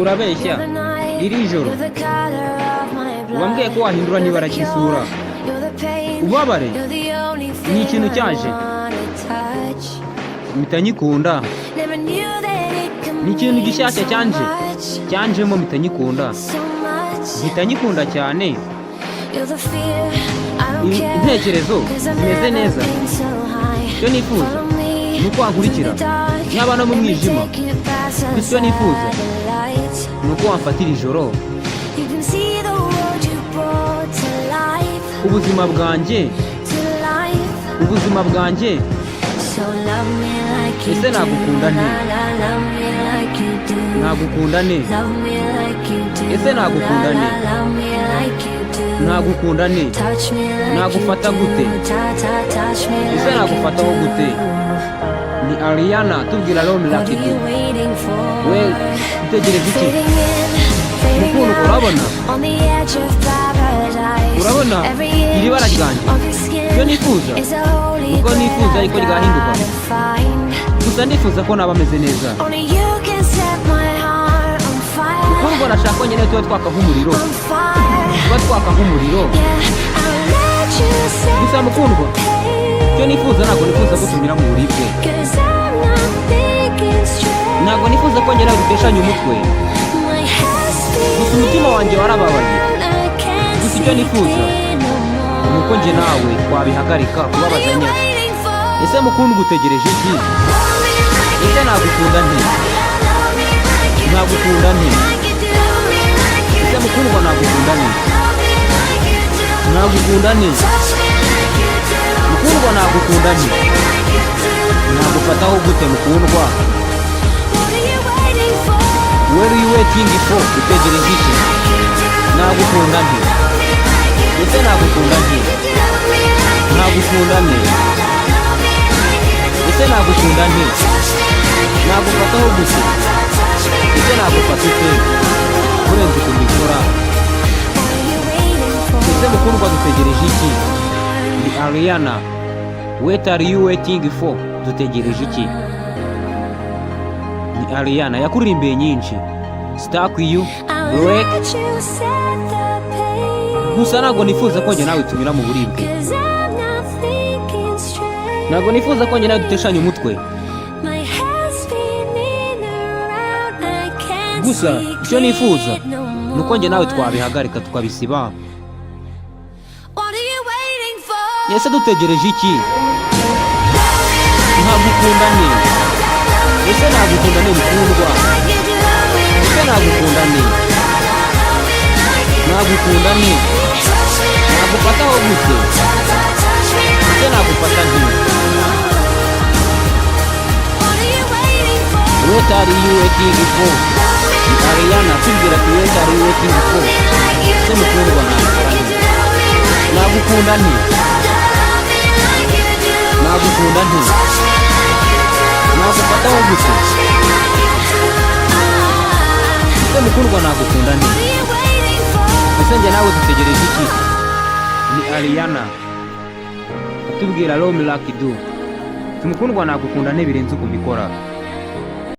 urabeshya iri joro wambwiye ko wahindura n'ibara cy'isura ubabare ni ikintu cyaje mpita nyikunda ni ikintu gishyashya cyanjemo mpita nyikunda cyane intekerezo zimeze neza icyo nifuza ni uko wankurikira nk'abana mu mwijima icyo nifuza ni uko wamfatira ijoro ubuzima bwanjye ese nagukunda nte ese nagukunda nte nagufata gute ese nagufataho gute ni Ariana tubwira Lone Lucky Dube we utegereza iki mukuru urabona iri bara ryanjye iyo nifuza uko nifuza ariko ryahinduka gusa ndifuza ko naba ameze neza mukuru nashaka ko nyine tuba twaka nk'umuriro gusa mukundwa icyo nifuza ntabwo nifuza ko tumira mu buribwe ntabwo nifuza ko ngera duteshanya umutwe gusa umutima wanjye warababaye gusa icyo nifuza ni uko njye nawe twabihagarika kubabazanya ese mukundwa utegereje iki ese nagukunda nte ese mukundwa nagukunda nte nagufataho gute mukundwa What are you waiting for? Utegereje iki nagukunda nte ese nagufataho gute ese nagufata ute urenze kubikora ese mukundwa dutegereje iki ni Ariana What are you waiting for? Dutegereje iki ni Ariana yakuririmbiye nyinshi Stuck You Break gusa ntabwo nifuza ko njye nawe tumira mu buribwe ntabwo nifuza ko njye nawe duteshanya umutwe gusa icyo nifuza ni uko njye nawe twabihagarika tukabisiba ese dutegereje iki nagukunda nte mukundwa ese nagufataho gute ese nagufata nte What are you waiting for? Ariana tubwira ati what are you waiting for? ese mukundwa nagukunda nte nagufataho gute ese mukundwa nagukunda nte ese njye nawe dutegereje iki ni Ariana atubwira Lone Lucky Dube tumukundwa nagukunda nte birenze uko mbikora